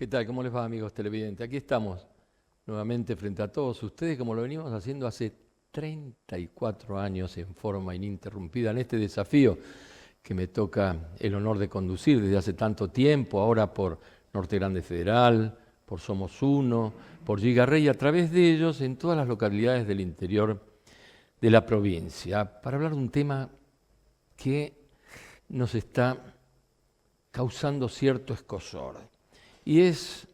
¿Qué tal? ¿Cómo les va, amigos televidentes? Aquí estamos nuevamente frente a todos ustedes, como lo venimos haciendo hace 34 años en forma ininterrumpida en este desafío que me toca el honor de conducir desde hace tanto tiempo, ahora por Norte Grande Federal, por Somos Uno, por Giga-Rey, a través de ellos en todas las localidades del interior de la provincia, para hablar de un tema que nos está causando cierto escozor. Y es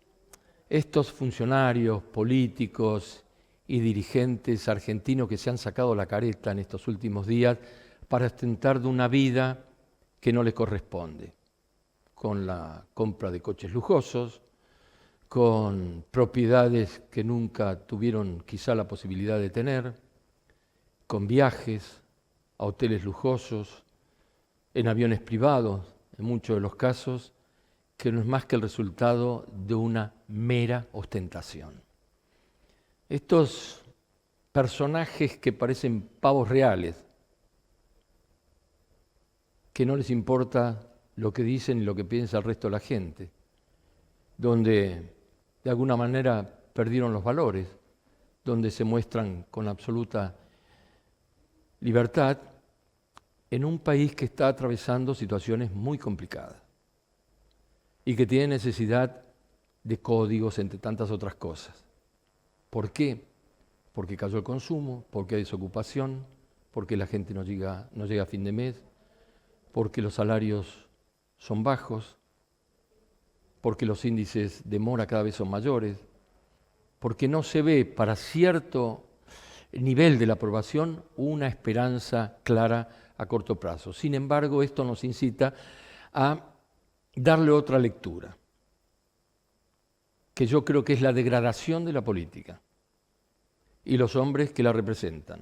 estos funcionarios políticos y dirigentes argentinos que se han sacado la careta en estos últimos días para ostentar de una vida que no les corresponde, con la compra de coches lujosos, con propiedades que nunca tuvieron quizá la posibilidad de tener, con viajes a hoteles lujosos, en aviones privados, en muchos de los casos, que no es más que el resultado de una mera ostentación. Estos personajes que parecen pavos reales, que no les importa lo que dicen y lo que piensa el resto de la gente, donde de alguna manera perdieron los valores, donde se muestran con absoluta libertad en un país que está atravesando situaciones muy complicadas y que tiene necesidad de códigos, entre tantas otras cosas. ¿Por qué? Porque cayó el consumo, porque hay desocupación, porque la gente no llega a fin de mes, porque los salarios son bajos, porque los índices de mora cada vez son mayores, porque no se ve para cierto nivel de la aprobación una esperanza clara a corto plazo. Sin embargo, esto nos incita a darle otra lectura, que yo creo que es la degradación de la política y los hombres que la representan.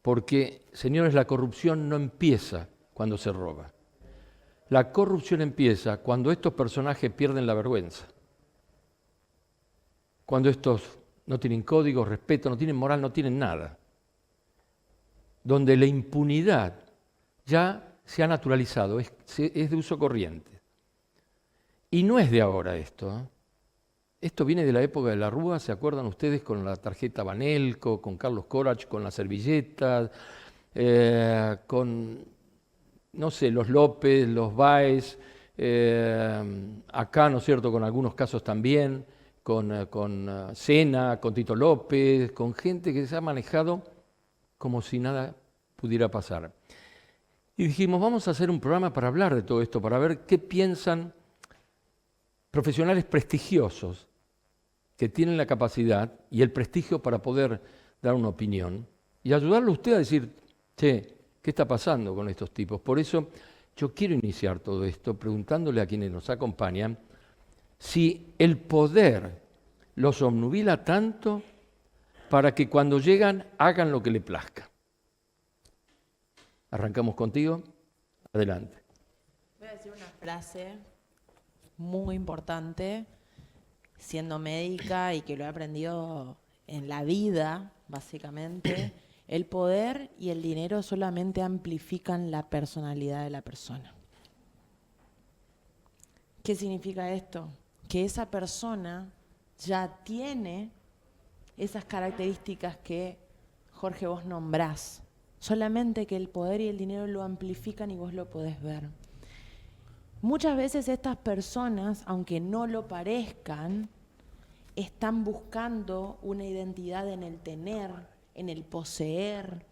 Porque, señores, la corrupción no empieza cuando se roba. La corrupción empieza cuando estos personajes pierden la vergüenza, cuando estos no tienen código, respeto, no tienen moral, no tienen nada, donde la impunidad ya se ha naturalizado, es de uso corriente. Y no es de ahora esto, ¿eh? Esto viene de la época de la Rúa, ¿se acuerdan ustedes? Con la tarjeta Banelco, con Carlos Corach, con las servilletas, con, no sé, los López, los Báez, acá, ¿no es cierto?, con algunos casos también, con Sena, con Tito López, con gente que se ha manejado como si nada pudiera pasar. Y dijimos, vamos a hacer un programa para hablar de todo esto, para ver qué piensan profesionales prestigiosos que tienen la capacidad y el prestigio para poder dar una opinión y ayudarle a usted a decir, che, ¿qué está pasando con estos tipos? Por eso yo quiero iniciar todo esto preguntándole a quienes nos acompañan si el poder los obnubila tanto para que cuando llegan hagan lo que le plazca. Arrancamos contigo. Adelante. Voy a decir una frase muy importante, siendo médica y que lo he aprendido en la vida, básicamente. El poder y el dinero solamente amplifican la personalidad de la persona. ¿Qué significa esto? Que esa persona ya tiene esas características que, Jorge, vos nombrás. Solamente que el poder y el dinero lo amplifican y vos lo podés ver. Muchas veces estas personas, aunque no lo parezcan, están buscando una identidad en el tener, en el poseer,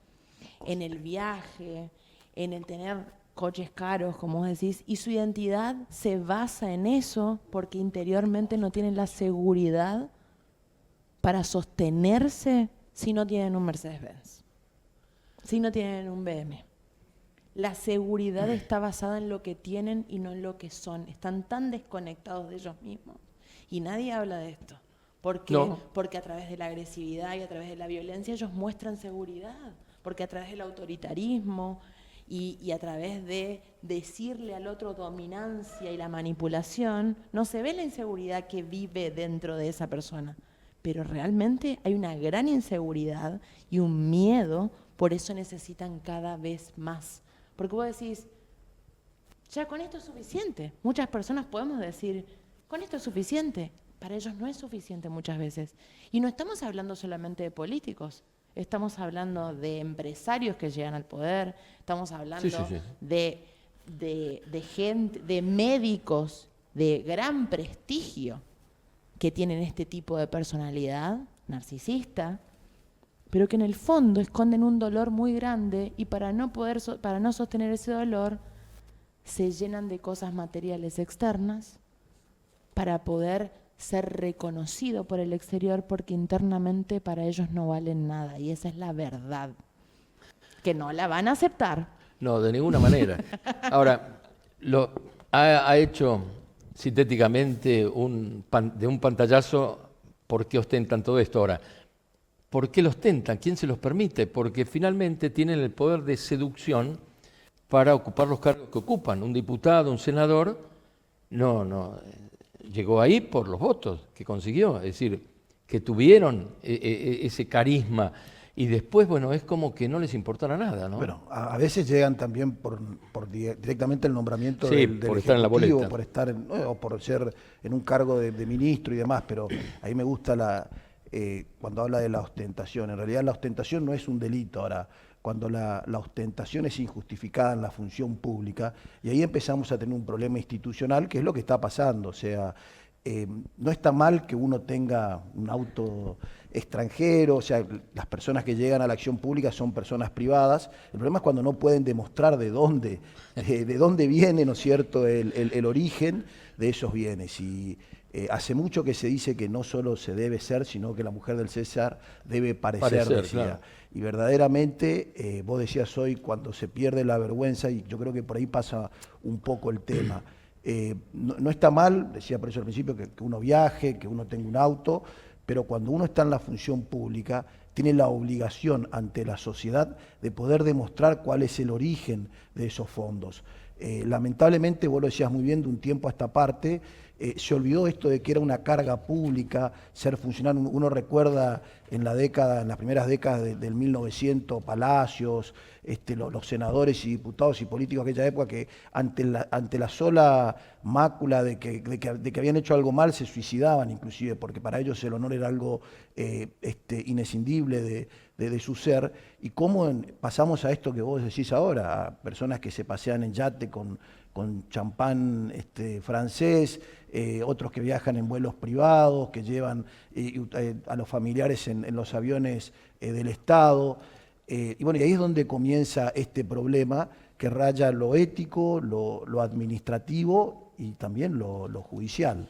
en el viaje, en el tener coches caros, como vos decís, y su identidad se basa en eso porque interiormente no tienen la seguridad para sostenerse si no tienen un Mercedes-Benz, si no tienen un BM. La seguridad está basada en lo que tienen y no en lo que son. Están tan desconectados de ellos mismos. Y nadie habla de esto. ¿Por qué? No. Porque a través de la agresividad y a través de la violencia ellos muestran seguridad. Porque a través del autoritarismo y a través de decirle al otro dominancia y la manipulación, no se ve la inseguridad que vive dentro de esa persona. Pero realmente hay una gran inseguridad y un miedo, por eso necesitan cada vez más. Porque vos decís, ya con esto es suficiente. Muchas personas podemos decir, Con esto es suficiente. Para ellos no es suficiente muchas veces. Y no estamos hablando solamente de políticos. Estamos hablando de empresarios que llegan al poder. Estamos hablando Sí. de gente, de médicos de gran prestigio que tienen este tipo de personalidad narcisista, pero que en el fondo esconden un dolor muy grande y para no sostener ese dolor se llenan de cosas materiales externas para poder ser reconocido por el exterior, porque internamente para ellos no valen nada, y esa es la verdad, que no la van a aceptar. No, de ninguna manera. Ahora, ha hecho sintéticamente de un pantallazo por qué ostentan todo esto. Ahora, ¿por qué lo ostentan? ¿Quién se los permite? Porque finalmente tienen el poder de seducción para ocupar los cargos que ocupan. Un diputado, un senador, llegó ahí por los votos que consiguió, es decir, que tuvieron ese carisma y después, bueno, es como que no les importara nada, ¿no? Bueno, a veces llegan también directamente el nombramiento Sí, del por estar en la Ejecutivo, boleta. por estar o por ser en un cargo de ministro y demás, pero ahí me gusta cuando habla de la ostentación. En realidad la ostentación no es un delito. Ahora, cuando la ostentación es injustificada en la función pública, y ahí empezamos a tener un problema institucional, que es lo que está pasando. O sea, no está mal que uno tenga un auto extranjero, o sea, las personas que llegan a la acción pública son personas privadas. El problema es cuando no pueden demostrar de dónde viene, ¿no es cierto?, el origen de esos bienes. Y hace mucho que se dice que no solo se debe ser, sino que la mujer del César debe parecer, decía. Claro. Y verdaderamente, vos decías hoy, cuando se pierde la vergüenza, y yo creo que por ahí pasa un poco el tema. No está mal, decía por eso al principio, que uno viaje, que uno tenga un auto, pero cuando uno está en la función pública, tiene la obligación ante la sociedad de poder demostrar cuál es el origen de esos fondos. Lamentablemente, vos lo decías muy bien, de un tiempo a esta parte, se olvidó esto de que era una carga pública ser funcionario. Uno recuerda en las primeras décadas del 1900, Palacios, los senadores y diputados y políticos de aquella época, que ante la sola mácula de que habían hecho algo mal, se suicidaban inclusive, porque para ellos el honor era algo inescindible de su ser. Y cómo pasamos a esto que vos decís ahora, a personas que se pasean en yate con champán francés, otros que viajan en vuelos privados, que llevan a los familiares en los aviones del Estado. Y bueno, y ahí es donde comienza este problema que raya lo ético, lo administrativo y también lo judicial.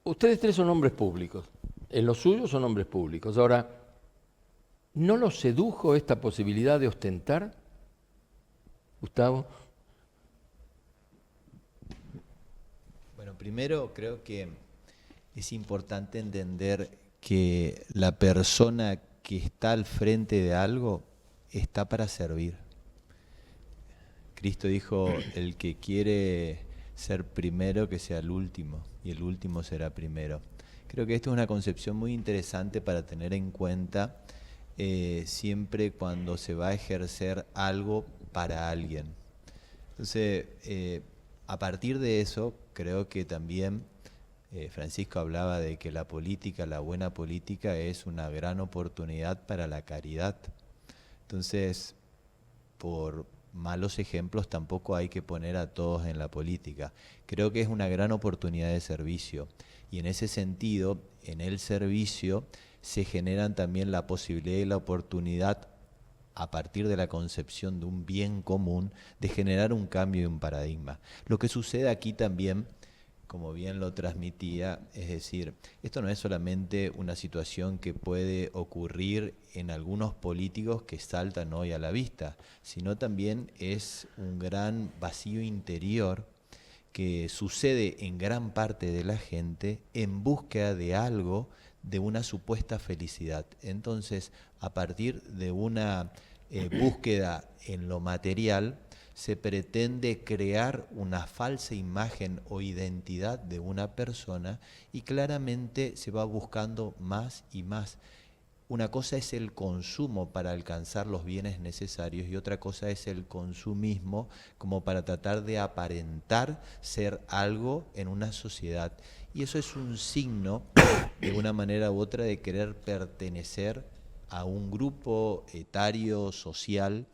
Ustedes tres son hombres públicos. En lo suyo son hombres públicos. Ahora, ¿no los sedujo esta posibilidad de ostentar, Gustavo? Bueno, primero creo que es importante entender que la persona que está al frente de algo está para servir. Cristo dijo, el que quiere ser primero, que sea el último, y el último será primero. Creo que esta es una concepción muy interesante para tener en cuenta siempre cuando se va a ejercer algo para alguien. Entonces, a partir de eso, creo que también Francisco hablaba de que la política, la buena política, es una gran oportunidad para la caridad. Entonces, por malos ejemplos tampoco hay que poner a todos en la política. Creo que es una gran oportunidad de servicio. Y en ese sentido, en el servicio se generan también la posibilidad y la oportunidad, a partir de la concepción de un bien común, de generar un cambio y un paradigma. Lo que sucede aquí también, como bien lo transmitía, es decir, esto no es solamente una situación que puede ocurrir en algunos políticos que saltan hoy a la vista, sino también es un gran vacío interior que sucede en gran parte de la gente en búsqueda de algo, de una supuesta felicidad. Entonces, a partir de una búsqueda en lo material, se pretende crear una falsa imagen o identidad de una persona y claramente se va buscando más y más. una cosa es el consumo para alcanzar los bienes necesarios y otra cosa es el consumismo como para tratar de aparentar ser algo en una sociedad. Y eso es un signo, de una manera u otra, de querer pertenecer a un grupo etario, social,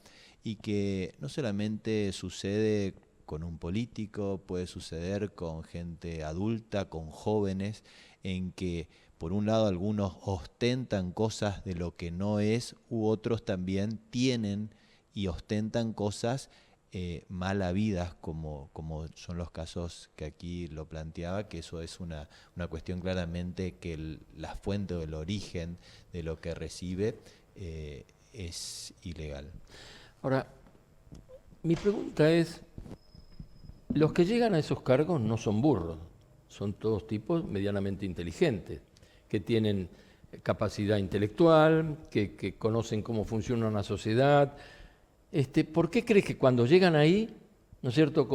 y que no solamente sucede con un político, puede suceder con gente adulta, con jóvenes, en que por un lado algunos ostentan cosas de lo que no es, u otros también tienen y ostentan cosas mal habidas, como son los casos que aquí lo planteaba, que eso es una cuestión claramente que la fuente o el origen de lo que recibe es ilegal. Ahora, mi pregunta es, los que llegan a esos cargos no son burros, son todos tipos medianamente inteligentes, que tienen capacidad intelectual, que conocen cómo funciona una sociedad. ¿Por qué crees que cuando llegan ahí, ¿no es cierto?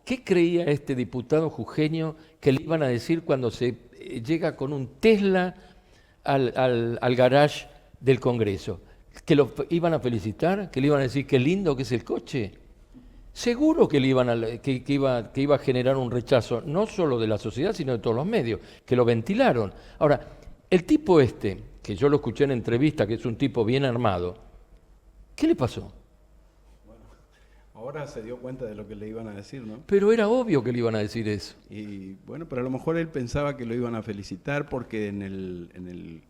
¿Qué creía este diputado jujeño que le iban a decir cuando se llega con un Tesla al garage del Congreso? ¿Que lo iban a felicitar? ¿Que le iban a decir qué lindo que es el coche? Seguro que iba a generar un rechazo, no solo de la sociedad, sino de todos los medios, que lo ventilaron. Ahora, el tipo que yo lo escuché en entrevista, que es un tipo bien armado, ¿qué le pasó? Ahora se dio cuenta de lo que le iban a decir, ¿no? Pero era obvio que le iban a decir eso. Y bueno, pero a lo mejor él pensaba que lo iban a felicitar porque en el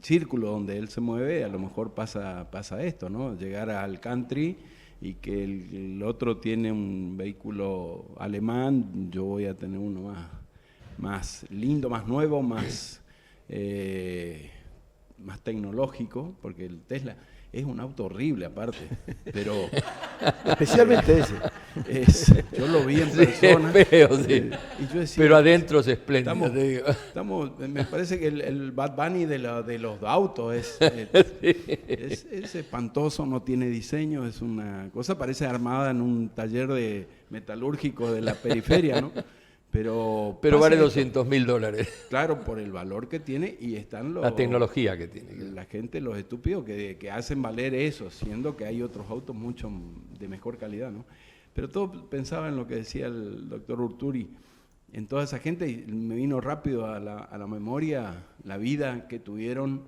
círculo donde él se mueve a lo mejor pasa esto, ¿no? Llegar al country y que el otro tiene un vehículo alemán, yo voy a tener uno más lindo, más nuevo, más tecnológico, porque el Tesla es un auto horrible aparte, pero Especialmente ese. yo lo vi en persona. Sí, es feo, sí. Y yo decía, pero adentro es espléndido, estamos, te digo. me parece que el Bad Bunny de los autos es espantoso, no tiene diseño, es una cosa, parece armada en un taller de metalúrgico de la periferia, ¿no? Pero vale esto. $200.000. Claro, por el valor que tiene y están La tecnología que tiene. la gente, los estúpidos que hacen valer eso, siendo que hay otros autos mucho de mejor calidad, ¿no? Pero todo pensaba en lo que decía el doctor Urturi, en toda esa gente, y me vino rápido a la memoria la vida que tuvieron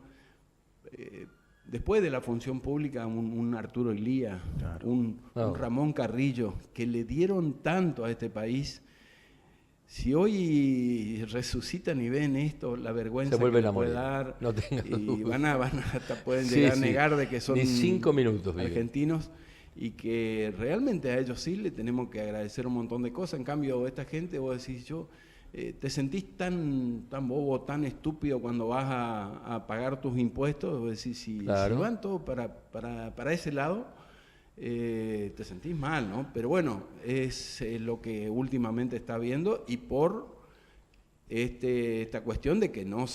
después de la función pública, un Arturo Ilía, Claro. un Ramón Carrillo, que le dieron tanto a este país. Si hoy resucitan y ven esto, la vergüenza Se vuelven que a puede morir, dar, no tengas y duda. hasta pueden Sí, llegar a sí. negar de que son Ni 5 minutos viven. argentinos, y que realmente a ellos sí le tenemos que agradecer un montón de cosas. En cambio, esta gente, vos decís, te sentís tan bobo, tan estúpido cuando vas a pagar tus impuestos, vos decís, si van todos para ese lado, te sentís mal, ¿no? Pero bueno, es lo que últimamente está viendo, y por esta cuestión de que no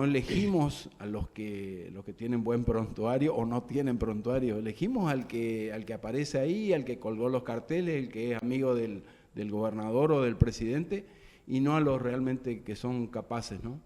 elegimos a los que tienen buen prontuario o no tienen prontuario, elegimos al que aparece ahí, al que colgó los carteles, el que es amigo del gobernador o del presidente, y no a los realmente que son capaces, ¿no?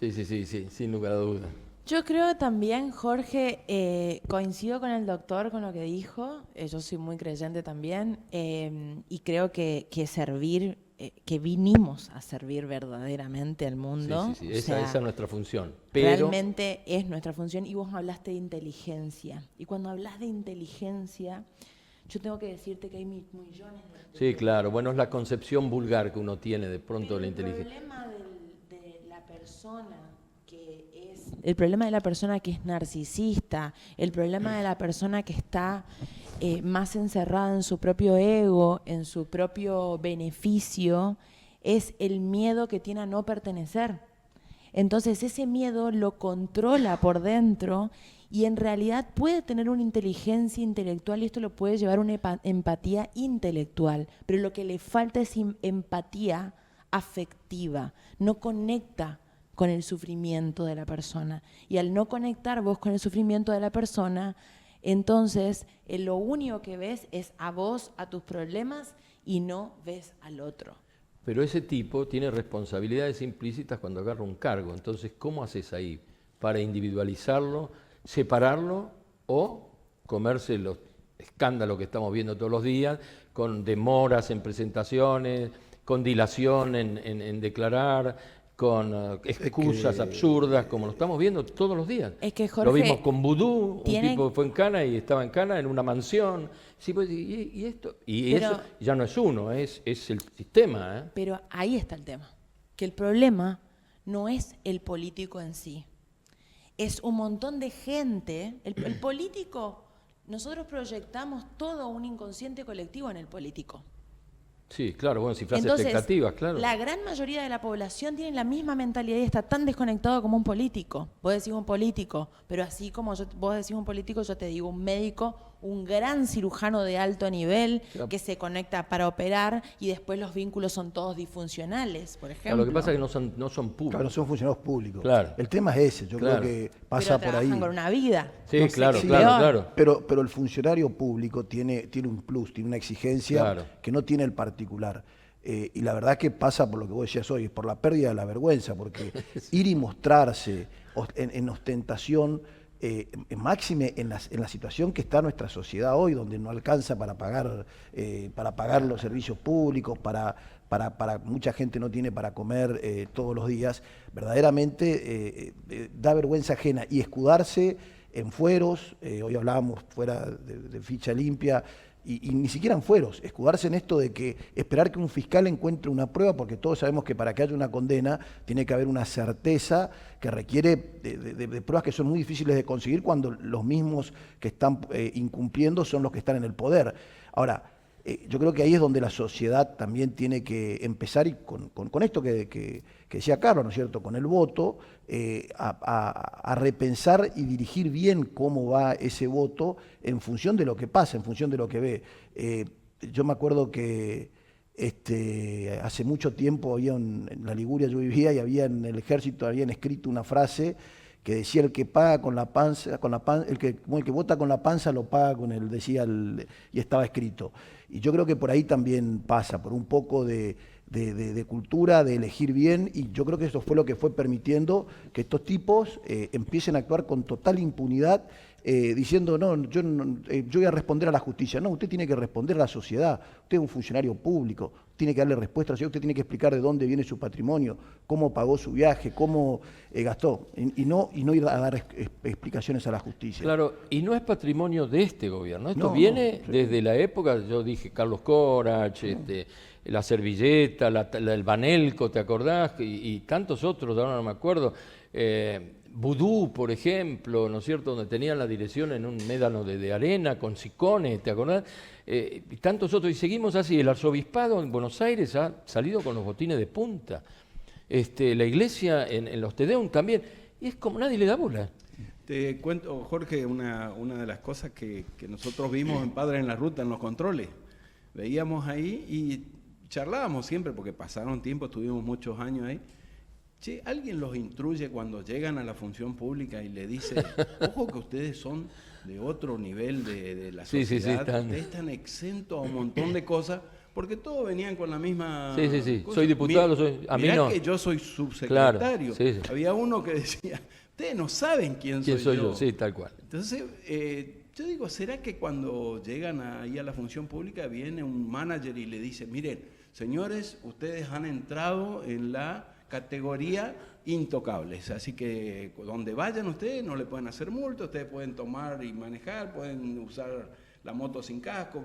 Sí, sin lugar a dudas. Yo creo también, Jorge, coincido con el doctor, con lo que dijo, yo soy muy creyente también, y creo que servir, que vinimos a servir verdaderamente al mundo. Sí, o esa sea, es nuestra función. Pero realmente es nuestra función, y vos hablaste de inteligencia, y cuando hablas de inteligencia, yo tengo que decirte que hay millones de... sí, claro, bueno, es la concepción vulgar que uno tiene de pronto de la inteligencia. El problema de la persona el problema de la persona que es narcisista, el problema de la persona que está más encerrada en su propio ego, en su propio beneficio, es el miedo que tiene a no pertenecer. Entonces ese miedo lo controla por dentro y en realidad puede tener una inteligencia intelectual, y esto lo puede llevar a una empatía intelectual, pero lo que le falta es empatía afectiva, no conecta con el sufrimiento de la persona. Y al no conectar vos con el sufrimiento de la persona, entonces lo único que ves es a vos, a tus problemas, y no ves al otro. Pero ese tipo tiene responsabilidades implícitas cuando agarra un cargo. Entonces, ¿cómo haces ahí para individualizarlo, separarlo o comerse los escándalos que estamos viendo todos los días, con demoras en presentaciones, con dilación en declarar, con excusas absurdas, como lo estamos viendo todos los días. Es que Jorge, lo vimos con Vudú, un tiene- tipo que fue en Cana y estaba en Cana en una mansión. Sí, pues, y esto, y Pero- eso ya no es uno, es el sistema, ¿eh? Pero ahí está el tema, que el problema no es el político en sí, es un montón de gente. El político, nosotros proyectamos todo un inconsciente colectivo en el político. Sí, claro, bueno, cifras Entonces, expectativas, claro. la gran mayoría de la población tiene la misma mentalidad y está tan desconectado como un político. Vos decís un político, pero así como vos decís un político, yo te digo un médico, un gran cirujano de alto nivel Claro. que se conecta para operar y después los vínculos son todos disfuncionales, por ejemplo. Claro, lo que pasa es que no son públicos. Claro, son funcionarios públicos. Claro. El tema es ese, yo Claro. creo que pero pasa por ahí. trabajan con una vida. Sí, No sé claro, qué claro, peor. claro. Pero el funcionario público tiene un plus, tiene una exigencia Claro. que no tiene el particular. Y la verdad que pasa por lo que vos decías hoy, es por la pérdida de la vergüenza, porque ir y mostrarse en ostentación, máxime en la situación que está nuestra sociedad hoy, donde no alcanza para pagar los servicios públicos, para mucha gente no tiene para comer todos los días, verdaderamente da vergüenza ajena. Y escudarse en fueros, hoy hablábamos fuera de ficha limpia, y ni siquiera en fueros, escudarse en esto de que esperar que un fiscal encuentre una prueba, porque todos sabemos que para que haya una condena tiene que haber una certeza que requiere de pruebas que son muy difíciles de conseguir cuando los mismos que están incumpliendo son los que están en el poder. Ahora, yo creo que ahí es donde la sociedad también tiene que empezar, y con esto que decía Carlos, ¿no es cierto?, con el voto, a repensar y dirigir bien cómo va ese voto en función de lo que pasa, en función de lo que ve. Yo me acuerdo que hace mucho tiempo en la Liguria yo vivía, y había en el ejército habían escrito una frase que decía: el que paga con la panza, el que vota con la panza lo paga con el, y estaba escrito. Y yo creo que por ahí también pasa, por un poco de cultura, de elegir bien, y yo creo que eso fue lo que fue permitiendo que estos tipos empiecen a actuar con total impunidad, diciendo: yo voy a responder a la justicia. No, usted tiene que responder a la sociedad, usted es un funcionario público, tiene que darle respuesta a la sociedad, usted tiene que explicar de dónde viene su patrimonio, cómo pagó su viaje, cómo gastó, y no ir a dar explicaciones a la justicia. Claro, y no es patrimonio de este gobierno. Esto No, viene sí. desde la época, yo dije, Carlos Corach, la servilleta, el Banelco, ¿te acordás? Y tantos otros, ahora no me acuerdo. Vudú, por ejemplo, ¿no es cierto?, donde tenían la dirección en un médano de arena, con sicones, ¿te acordás? Y tantos otros, y seguimos así. El arzobispado en Buenos Aires ha salido con los botines de punta. La iglesia en los Tedeum también. Y es como nadie le da bola. Te cuento, Jorge, una de las cosas que nosotros vimos en Padres en la Ruta, en los controles. Veíamos ahí y charlábamos siempre, porque pasaron tiempo, estuvimos muchos años ahí. Che, alguien los instruye cuando llegan a la función pública y le dice: ojo que ustedes son de otro nivel de la Sí, sociedad, están... ustedes están exentos a un montón de cosas, porque todos venían con la misma Sí. cosa. Soy diputado, a mí mirá no. que yo soy subsecretario. Claro, sí. Había uno que decía: ustedes no saben quién soy yo. Sí, tal cual. Entonces, yo digo, ¿será que cuando llegan ahí a la función pública viene un manager y le dice: miren, señores, ustedes han entrado en la categoría intocables, así que donde vayan ustedes no le pueden hacer multa, ustedes pueden tomar y manejar, pueden usar la moto sin casco,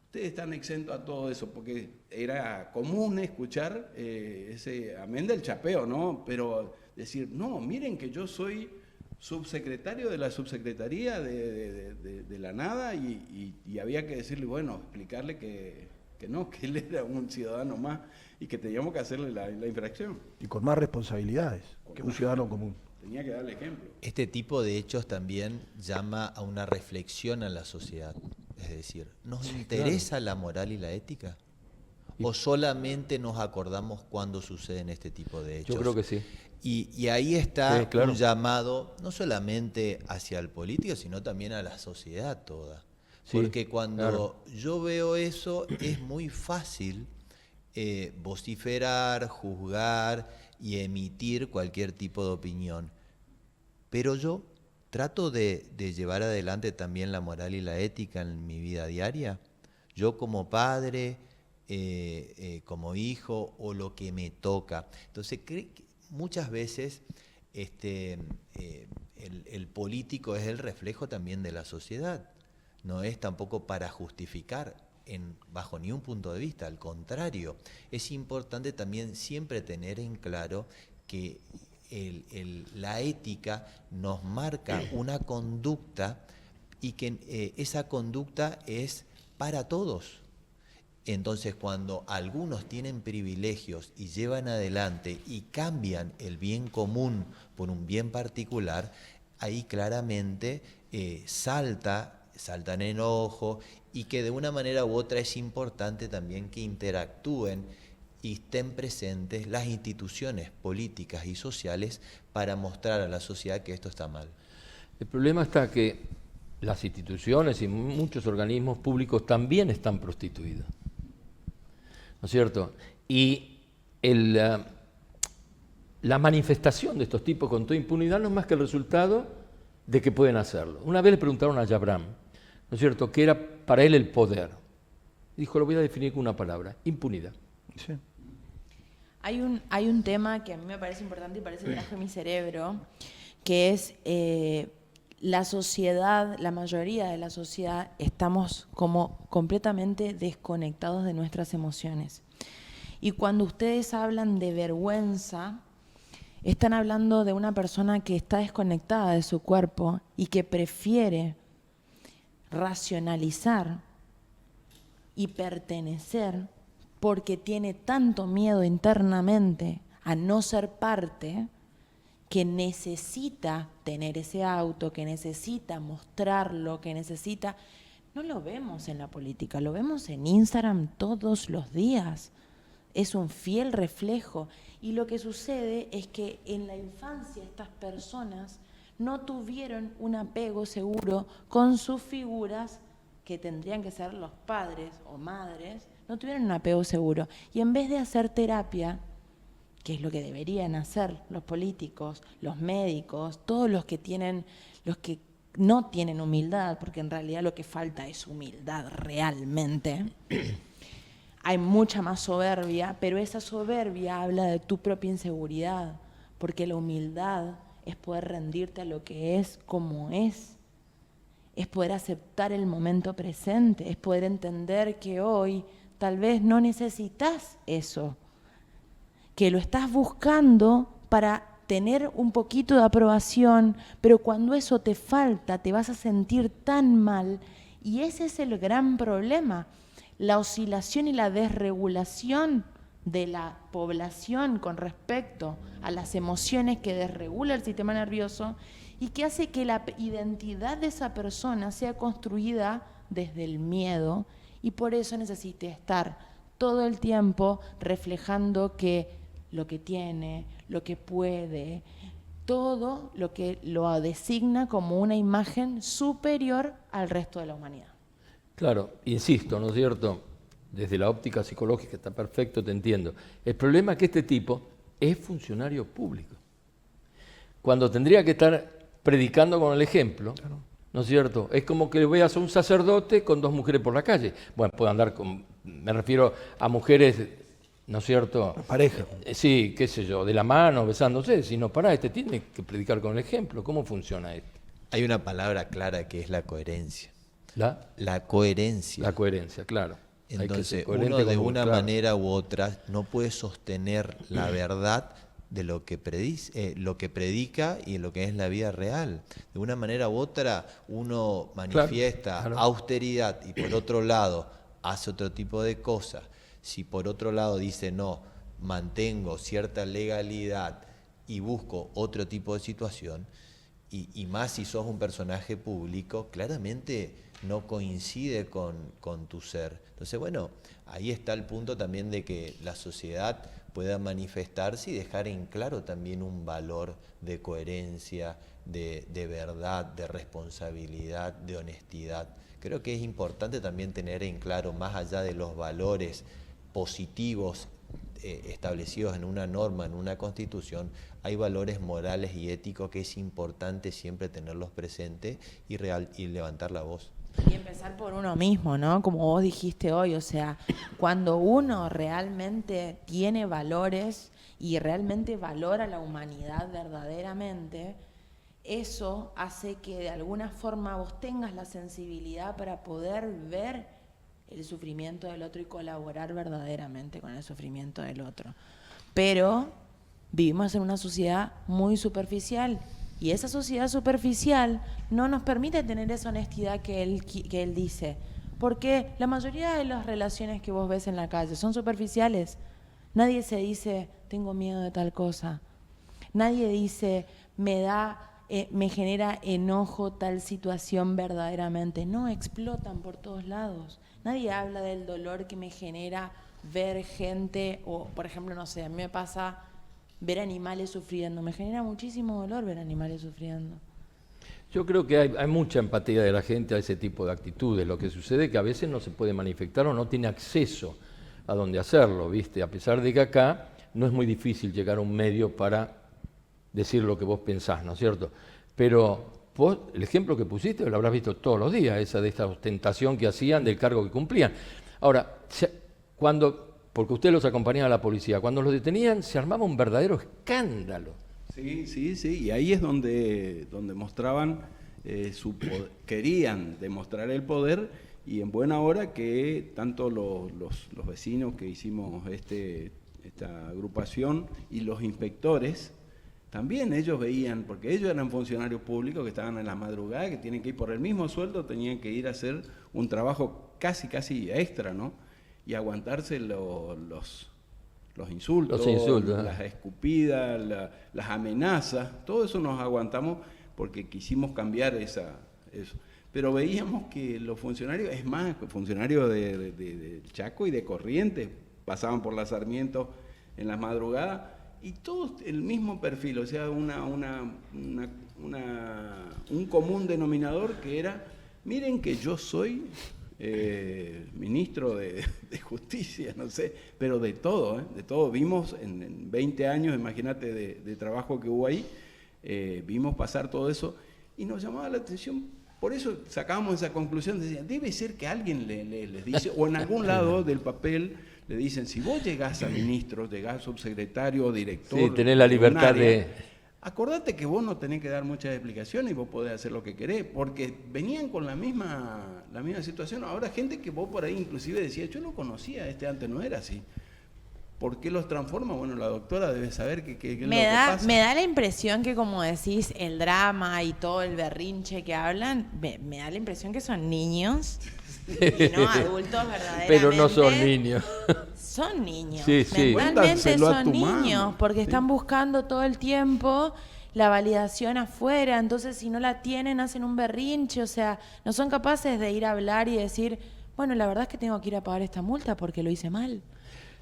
ustedes están exentos a todo eso? Porque era común escuchar ese amén del chapeo, ¿no? Pero decir: no, miren que yo soy subsecretario de la subsecretaría de la nada, y había que decirle, bueno, explicarle que no, que él era un ciudadano más y que teníamos que hacerle la infracción. Y con más responsabilidades que un ciudadano común. Tenía que darle ejemplo. Este tipo de hechos también llama a una reflexión en la sociedad. Es decir, ¿nos interesa la moral y la ética? ¿O solamente nos acordamos cuando suceden este tipo de hechos? Yo creo que sí. Y ahí está Sí, claro. un llamado no solamente hacia el político, sino también a la sociedad toda. Sí, porque cuando claro. yo veo eso, es muy fácil vociferar, juzgar y emitir cualquier tipo de opinión. pero yo trato de llevar adelante también la moral y la ética en mi vida diaria. Yo como padre, como hijo, o lo que me toca. Entonces, muchas veces el político es el reflejo también de la sociedad. No es tampoco para justificar bajo ningún punto de vista, al contrario. Es importante también siempre tener en claro que la ética nos marca una conducta y que esa conducta es para todos. Entonces, cuando algunos tienen privilegios y llevan adelante y cambian el bien común por un bien particular, ahí claramente saltan enojo, y que de una manera u otra es importante también que interactúen y estén presentes las instituciones políticas y sociales para mostrar a la sociedad que esto está mal. El problema está que las instituciones y muchos organismos públicos también están prostituidos, ¿no es cierto? Y la manifestación de estos tipos con toda impunidad no es más que el resultado de que pueden hacerlo. Una vez le preguntaron a Jabram, ¿no es cierto?, qué era para él el poder. Dijo, lo voy a definir con una palabra: impunidad. Sí. Hay un tema que a mí me parece importante y parece que trajo mi cerebro, que es la sociedad, la mayoría de la sociedad estamos como completamente desconectados de nuestras emociones. Y cuando ustedes hablan de vergüenza, están hablando de una persona que está desconectada de su cuerpo y que prefiere racionalizar y pertenecer porque tiene tanto miedo internamente a no ser parte, que necesita tener ese auto, que necesita mostrarlo, que necesita... No lo vemos en la política, lo vemos en Instagram todos los días. Es un fiel reflejo. Y lo que sucede es que en la infancia estas personas no tuvieron un apego seguro con sus figuras, que tendrían que ser los padres o madres, no tuvieron un apego seguro. Y en vez de hacer terapia, que es lo que deberían hacer los políticos, los médicos, todos los que no tienen humildad, porque en realidad lo que falta es humildad realmente. Hay mucha más soberbia, pero esa soberbia habla de tu propia inseguridad, porque la humildad es poder rendirte a lo que es como es poder aceptar el momento presente, es poder entender que hoy tal vez no necesitas eso, que lo estás buscando para tener un poquito de aprobación, pero cuando eso te falta te vas a sentir tan mal, y ese es el gran problema, la oscilación y la desregulación de la población con respecto a las emociones que desregula el sistema nervioso y que hace que la identidad de esa persona sea construida desde el miedo, y por eso necesite estar todo el tiempo reflejando que lo que tiene, lo que puede, todo lo que lo designa como una imagen superior al resto de la humanidad. Claro, insisto, ¿no es cierto? Desde la óptica psicológica está perfecto, te entiendo. El problema es que este tipo es funcionario público, cuando tendría que estar predicando con el ejemplo, claro, ¿no es cierto? Es como que veas a un sacerdote con dos mujeres por la calle. Bueno, puede andar me refiero a mujeres, ¿no es cierto? La pareja. Sí, qué sé yo, de la mano, besándose. Si no, pará, este tiene que predicar con el ejemplo. ¿Cómo funciona esto? Hay una palabra clara que es la coherencia. La coherencia. La coherencia, claro. Entonces, uno de una manera u otra no puede sostener la verdad de lo que predica y lo que es la vida real. De una manera u otra uno manifiesta austeridad y por otro lado hace otro tipo de cosas. Si por otro lado dice no, mantengo cierta legalidad y busco otro tipo de situación, y más si sos un personaje público, claramente no coincide con tu ser. Entonces, bueno, ahí está el punto también de que la sociedad pueda manifestarse y dejar en claro también un valor de coherencia, de verdad, de responsabilidad, de honestidad. Creo que es importante también tener en claro, más allá de los valores positivos establecidos en una norma, en una constitución, hay valores morales y éticos que es importante siempre tenerlos presentes y levantar la voz. Y empezar por uno mismo, ¿no? Como vos dijiste hoy, o sea, cuando uno realmente tiene valores y realmente valora la humanidad verdaderamente, eso hace que de alguna forma vos tengas la sensibilidad para poder ver el sufrimiento del otro y colaborar verdaderamente con el sufrimiento del otro. Pero vivimos en una sociedad muy superficial y esa sociedad superficial no nos permite tener esa honestidad que él dice. Porque la mayoría de las relaciones que vos ves en la calle son superficiales. Nadie se dice, tengo miedo de tal cosa. Nadie dice, me genera enojo tal situación verdaderamente. No, explotan por todos lados. Nadie habla del dolor que me genera ver gente, o por ejemplo, no sé, a mí me pasa ver animales sufriendo. Me genera muchísimo dolor ver animales sufriendo. Yo creo que hay mucha empatía de la gente a ese tipo de actitudes. Lo que sucede es que a veces no se puede manifestar o no tiene acceso a donde hacerlo, ¿viste? A pesar de que acá no es muy difícil llegar a un medio para decir lo que vos pensás, ¿no es cierto? Pero vos, el ejemplo que pusiste lo habrás visto todos los días, esa de esta ostentación que hacían del cargo que cumplían. Ahora, porque usted los acompañaba a la policía, cuando los detenían se armaba un verdadero escándalo. Sí, y ahí es donde mostraban su poder, querían demostrar el poder, y en buena hora que tanto los vecinos que hicimos esta agrupación y los inspectores, también ellos veían, porque ellos eran funcionarios públicos que estaban en la madrugada, que tienen que ir por el mismo sueldo, tenían que ir a hacer un trabajo casi extra, ¿no? Y aguantarse los insultos, las escupidas, las amenazas, todo eso nos aguantamos porque quisimos cambiar eso. Pero veíamos que los funcionarios, es más, funcionarios de Chaco y de Corrientes, pasaban por la Sarmiento en las madrugadas, y todos el mismo perfil, o sea, un común denominador que era, miren que yo soy ministro de Justicia, no sé, pero de todo. Vimos en 20 años, imagínate, de trabajo que hubo ahí, vimos pasar todo eso y nos llamaba la atención. Por eso sacábamos esa conclusión, decía, debe ser que alguien les dice, o en algún lado del papel le dicen, si vos llegás a ministro, llegás a subsecretario o director, sí, tenés la libertad de... Acordate que vos no tenés que dar muchas explicaciones y vos podés hacer lo que querés, porque venían con la misma situación. Ahora gente que vos por ahí inclusive decía, yo lo conocía, antes no era así. ¿Por qué los transforma? Bueno, la doctora debe saber qué es lo que pasa. Me da la impresión que, como decís, el drama y todo el berrinche que hablan, me da la impresión que son niños y no adultos verdaderamente. Pero no son niños. Son niños. Sí. Mentalmente son niños, mano, porque están buscando todo el tiempo la validación afuera. Entonces, si no la tienen, hacen un berrinche. O sea, no son capaces de ir a hablar y decir, bueno, la verdad es que tengo que ir a pagar esta multa porque lo hice mal.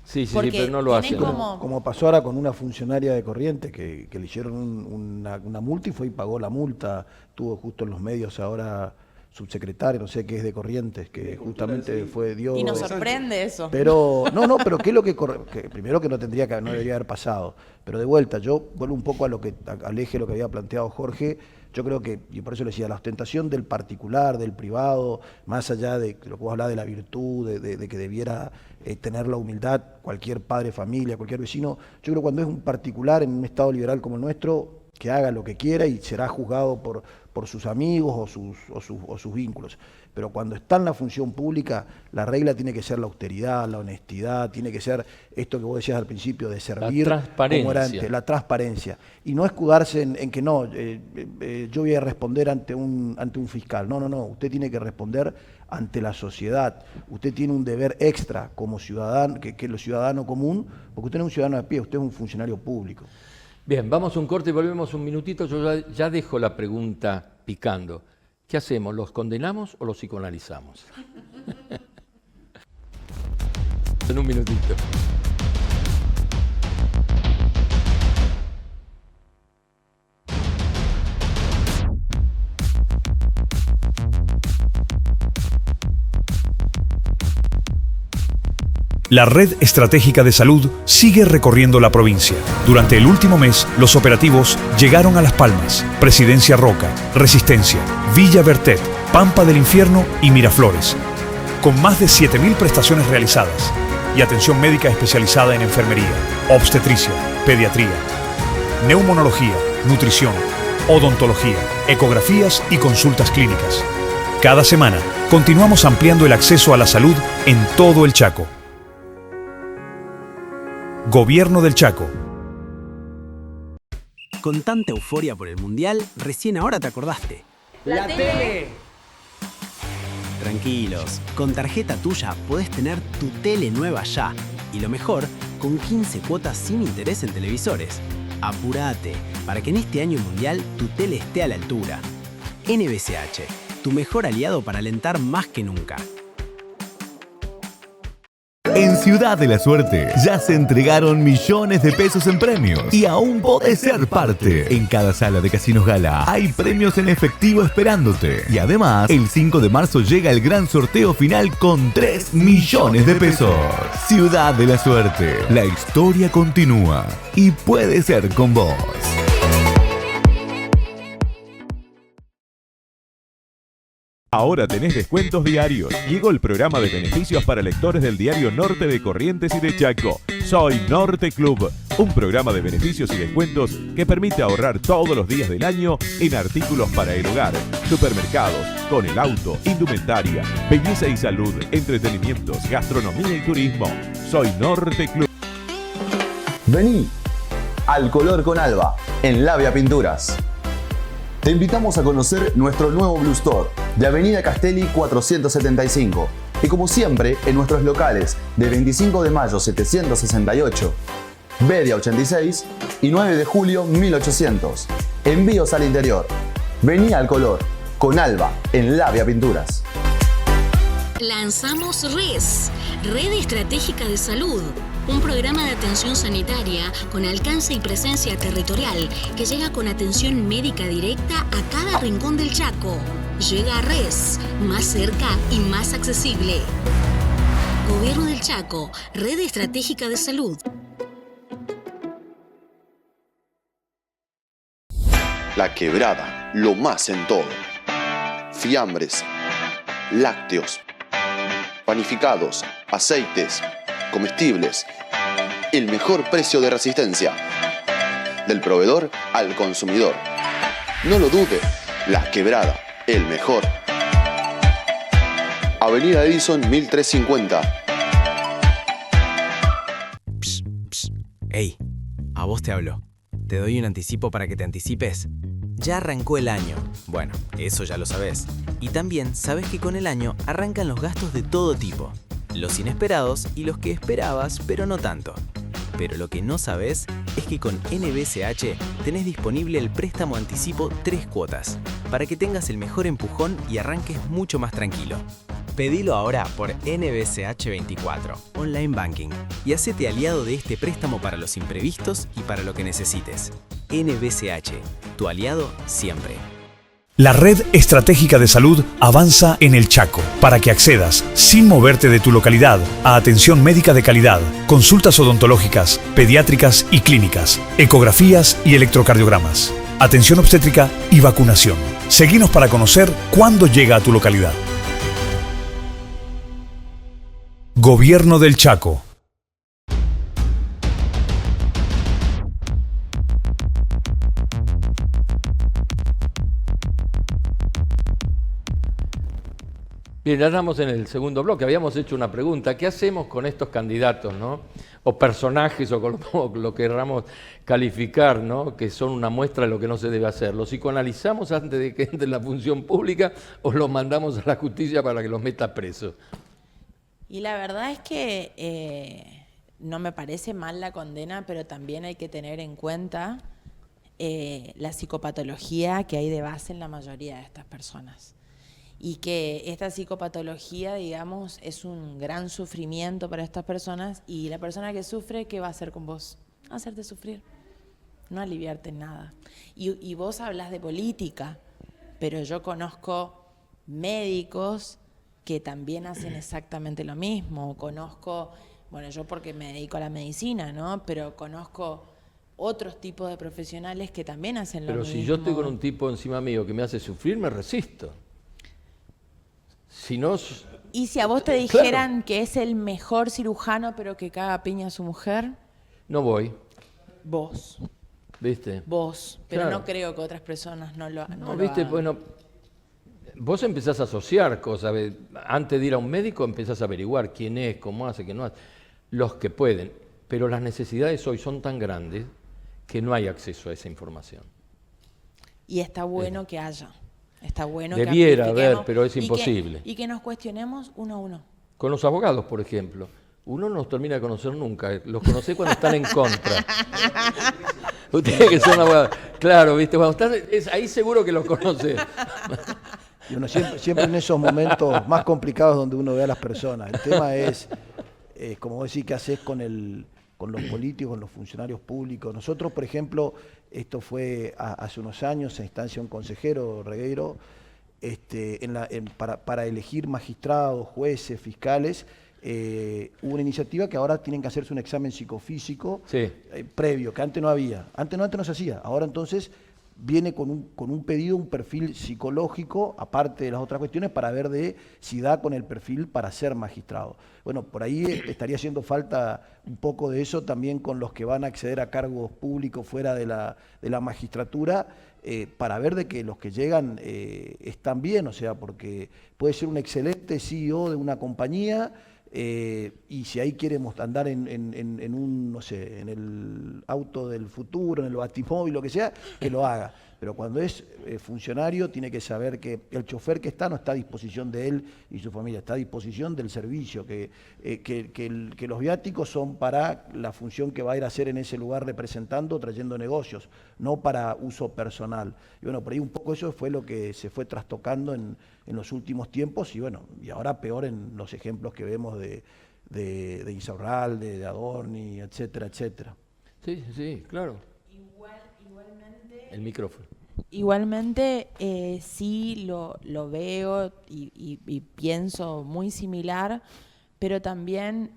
Sí, pero no lo hacen. Como pasó ahora con una funcionaria de Corrientes que le hicieron una multa y fue y pagó la multa. Tuvo justo en los medios ahora subsecretario, no sé qué es de Corrientes, que justamente dio... Y nos sorprende eso. Pero, pero ¿qué es lo que primero que no debería haber pasado? Pero de vuelta, yo vuelvo un poco al eje de lo que había planteado Jorge. Yo creo que, y por eso le decía, la ostentación del particular, del privado, más allá de lo que vos hablás de la virtud, de que debiera tener la humildad cualquier padre de familia, cualquier vecino, yo creo que cuando es un particular en un estado liberal como el nuestro, que haga lo que quiera y será juzgado por sus amigos o sus vínculos. Pero cuando está en la función pública, la regla tiene que ser la austeridad, la honestidad, tiene que ser esto que vos decías al principio de servir como era antes, la transparencia. Y no escudarse en que no, yo voy a responder ante un fiscal. No, usted tiene que responder ante la sociedad. Usted tiene un deber extra como ciudadano, que es el ciudadano común, porque usted no es un ciudadano de pie, usted es un funcionario público. Bien, vamos a un corte y volvemos un minutito. Yo ya dejo la pregunta picando. ¿Qué hacemos? ¿Los condenamos o los psicoanalizamos? En un minutito. La Red Estratégica de Salud sigue recorriendo la provincia. Durante el último mes, los operativos llegaron a Las Palmas, Presidencia Roca, Resistencia, Villa Bertet, Pampa del Infierno y Miraflores. Con más de 7.000 prestaciones realizadas y atención médica especializada en enfermería, obstetricia, pediatría, neumonología, nutrición, odontología, ecografías y consultas clínicas. Cada semana, continuamos ampliando el acceso a la salud en todo el Chaco. Gobierno del Chaco. Con tanta euforia por el Mundial, recién ahora te acordaste. ¡La tele! Tranquilos, con tarjeta tuya podés tener tu tele nueva ya. Y lo mejor, con 15 cuotas sin interés en televisores. Apurate, para que en este año mundial tu tele esté a la altura. NBCH, tu mejor aliado para alentar más que nunca. En Ciudad de la Suerte ya se entregaron millones de pesos en premios y aún podés ser parte. En cada sala de Casinos Gala hay premios en efectivo esperándote. Y además, el 5 de marzo llega el gran sorteo final con 3 millones de pesos. Ciudad de la Suerte, la historia continúa y puede ser con vos. Ahora tenés descuentos diarios. Llegó el programa de beneficios para lectores del diario Norte de Corrientes y de Chaco. Soy Norte Club, un programa de beneficios y descuentos que permite ahorrar todos los días del año en artículos para el hogar, supermercados, con el auto, indumentaria, belleza y salud, entretenimientos, gastronomía y turismo. Soy Norte Club. Vení al color con Alba, en Labia Pinturas. Te invitamos a conocer nuestro nuevo Blue Store de Avenida Castelli 475 y como siempre en nuestros locales de 25 de mayo 768, Bedia 86 y 9 de julio 1800. Envíos al interior. Vení al color con Alba en Labia Pinturas. Lanzamos RES, Red Estratégica de Salud, un programa de atención sanitaria con alcance y presencia territorial que llega con atención médica directa a cada rincón del Chaco. Llega a RES, más cerca y más accesible. Gobierno del Chaco, Red Estratégica de Salud. La Quebrada, lo más en todo. Fiambres, lácteos, panificados, aceites, comestibles. El mejor precio de Resistencia. Del proveedor al consumidor. No lo dude, La Quebrada, el mejor. Avenida Edison 1350. Ey, a vos te hablo. ¿Te doy un anticipo para que te anticipes? Ya arrancó el año. Bueno, eso ya lo sabés. Y también sabés que con el año arrancan los gastos de todo tipo. Los inesperados y los que esperabas, pero no tanto. Pero lo que no sabés es que con NBCH tenés disponible el préstamo anticipo 3 cuotas, para que tengas el mejor empujón y arranques mucho más tranquilo. Pedilo ahora por NBCH24, Online Banking, y hacete aliado de este préstamo para los imprevistos y para lo que necesites. NBCH, tu aliado siempre. La Red Estratégica de Salud avanza en el Chaco para que accedas, sin moverte de tu localidad, a atención médica de calidad, consultas odontológicas, pediátricas y clínicas, ecografías y electrocardiogramas, atención obstétrica y vacunación. Seguinos para conocer cuándo llega a tu localidad. Gobierno del Chaco. Bien, ya estamos en el segundo bloque. Habíamos hecho una pregunta. ¿Qué hacemos con estos candidatos, ¿no? O personajes, o como lo querramos calificar, ¿no? Que son una muestra de lo que no se debe hacer. ¿Los psicoanalizamos antes de que entre en la función pública o los mandamos a la justicia para que los meta presos? Y la verdad es que no me parece mal la condena, pero también hay que tener en cuenta la psicopatología que hay de base en la mayoría de estas personas. Y que esta psicopatología, digamos, es un gran sufrimiento para estas personas, y la persona que sufre, ¿qué va a hacer con vos? Hacerte sufrir, no aliviarte en nada. Y vos hablas de política, pero yo conozco médicos que también hacen exactamente lo mismo. Conozco bueno, yo porque me dedico a la medicina, ¿no? Pero conozco otros tipos de profesionales que también hacen lo mismo. Pero si yo estoy con un tipo encima mío que me hace sufrir, me resisto. Si no... ¿Y si a vos te dijeran que es el mejor cirujano pero que caga piña a su mujer? No voy. Vos. ¿Viste? Vos. Pero Claro. no creo que otras personas no lo ¿viste? hagan. Bueno, vos empezás a asociar cosas. Antes de ir a un médico empezás a averiguar quién es, cómo hace, qué no hace. Los que pueden. Pero las necesidades hoy son tan grandes que no hay acceso a esa información. Y está bueno que haya. Está bueno Debiera que haber, amplifiquemos pero es y que- imposible. Y que nos cuestionemos uno a uno. Con los abogados, por ejemplo. Uno no los termina de conocer nunca. Los conocés cuando están en contra. Ustedes que son abogados. Claro, ¿viste? Cuando estás, ahí seguro que los conocés. Y uno siempre en esos momentos más complicados donde uno ve a las personas. El tema es, como vos decís, qué haces con los políticos, con los funcionarios públicos. Nosotros, por ejemplo, esto fue hace unos años, en instancia de un consejero, Regueiro, para elegir magistrados, jueces, fiscales, hubo una iniciativa que ahora tienen que hacerse un examen psicofísico previo, que antes no había. Antes no se hacía. Ahora entonces viene con un pedido, un perfil psicológico, aparte de las otras cuestiones, para ver si da con el perfil para ser magistrado. Bueno, por ahí estaría haciendo falta un poco de eso también con los que van a acceder a cargos públicos fuera de la magistratura, para ver de que los que llegan están bien, o sea, porque puede ser un excelente CEO de una compañía, y si ahí queremos andar en un, no sé, en el auto del futuro, en el batimóvil, lo que sea, que lo haga. Pero cuando es funcionario tiene que saber que el chofer que está no está a disposición de él y su familia, está a disposición del servicio, que los viáticos son para la función que va a ir a hacer en ese lugar representando, trayendo negocios, no para uso personal. Y bueno, por ahí un poco eso fue lo que se fue trastocando en los últimos tiempos y bueno, y ahora peor en los ejemplos que vemos de Insaurralde, de Adorni, etcétera, etcétera. Sí, sí, claro. El micrófono. Igualmente, sí lo veo y pienso muy similar, pero también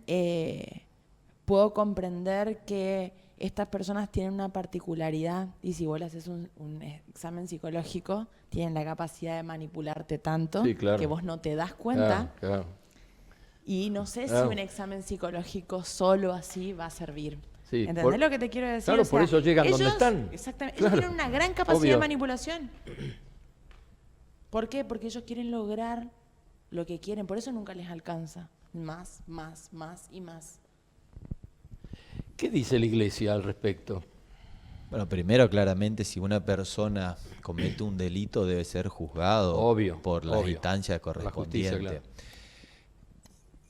puedo comprender que estas personas tienen una particularidad y si vos le haces un examen psicológico, tienen la capacidad de manipularte tanto que vos no te das cuenta. Claro. Y no sé si un examen psicológico solo así va a servir. Sí, ¿Entendés lo que te quiero decir? Claro, O sea, por eso llegan donde están. Exactamente. Claro. Ellos tienen una gran capacidad Obvio. de manipulación. ¿Por qué? Porque ellos quieren lograr lo que quieren. Por eso nunca les alcanza. Más y más. ¿Qué dice la Iglesia al respecto? Bueno, primero, claramente, si una persona comete un delito, debe ser juzgado por las instancias correspondientes. Claro.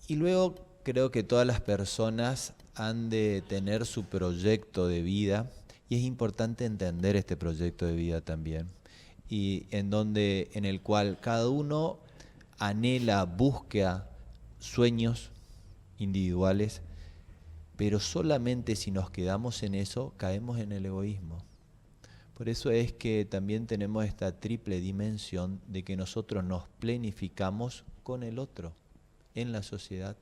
Y luego, creo que todas las personas han de tener su proyecto de vida y es importante entender este proyecto de vida también y en el cual cada uno anhela, busca sueños individuales, pero solamente si nos quedamos en eso caemos en el egoísmo. Por eso es que también tenemos esta triple dimensión de que nosotros nos planificamos con el otro en la sociedad.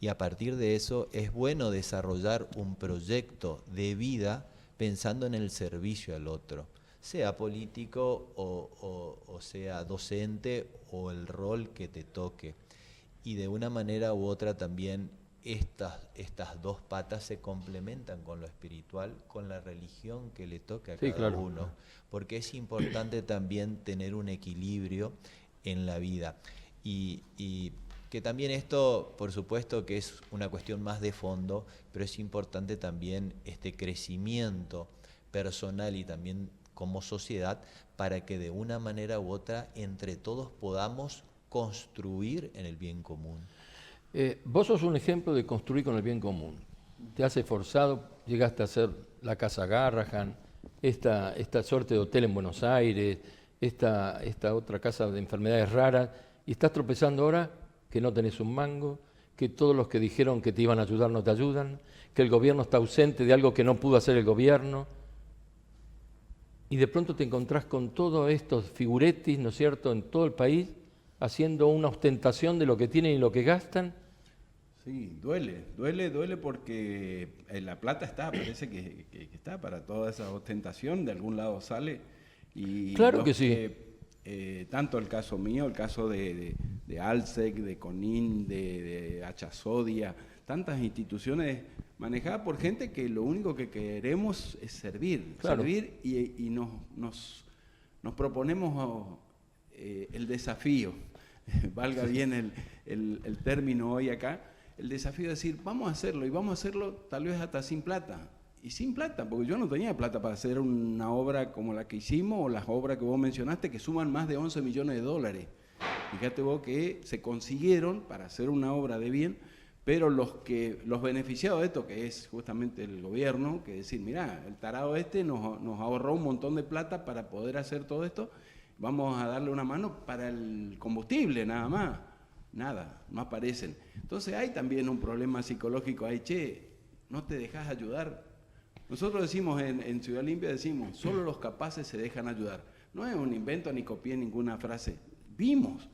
Y a partir de eso es bueno desarrollar un proyecto de vida pensando en el servicio al otro, sea político o sea docente o el rol que te toque. Y de una manera u otra también estas dos patas se complementan con lo espiritual, con la religión que le toca a cada uno, porque es importante también tener un equilibrio en la vida. Y que también esto, por supuesto, que es una cuestión más de fondo, pero es importante también este crecimiento personal y también como sociedad para que de una manera u otra entre todos podamos construir en el bien común. Vos sos un ejemplo de construir con el bien común. Te has esforzado, llegaste a hacer la Casa Garrahan, esta suerte de hotel en Buenos Aires, esta otra casa de enfermedades raras, y estás tropezando ahora que no tenés un mango, que todos los que dijeron que te iban a ayudar no te ayudan, que el gobierno está ausente de algo que no pudo hacer el gobierno. Y de pronto te encontrás con todos estos figuretis, ¿no es cierto?, en todo el país, haciendo una ostentación de lo que tienen y lo que gastan. Sí, duele porque la plata está, parece que está para toda esa ostentación, de algún lado sale. Y claro que sí. Tanto el caso mío, el caso de ALSEC, de CONIN, de Hachasodia, tantas instituciones manejadas por gente que lo único que queremos es servir, claro. servir y nos proponemos el desafío, valga bien el término hoy acá, el desafío de decir, vamos a hacerlo, y vamos a hacerlo tal vez hasta sin plata. Y sin plata, porque yo no tenía plata para hacer una obra como la que hicimos, o las obras que vos mencionaste, que suman más de 11 millones de dólares. Fíjate vos que se consiguieron para hacer una obra de bien, pero los beneficiados de esto, que es justamente el gobierno, que decir, mirá, el tarado nos ahorró un montón de plata para poder hacer todo esto, vamos a darle una mano para el combustible, nada más. Nada, no aparecen. Entonces hay también un problema psicológico ahí, che, no te dejas ayudar. Nosotros decimos en Ciudad Limpia, decimos, solo los capaces se dejan ayudar. No es un invento ni copié ninguna frase. Vimos,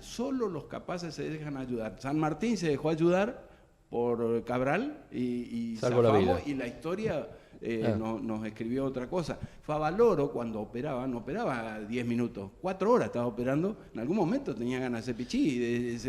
solo los capaces se dejan ayudar. San Martín se dejó ayudar por Cabral y zafamos, y la historia nos escribió otra cosa. Favaloro, cuando operaba, no operaba 10 minutos, 4 horas estaba operando. En algún momento tenía ganas de hacer pichí.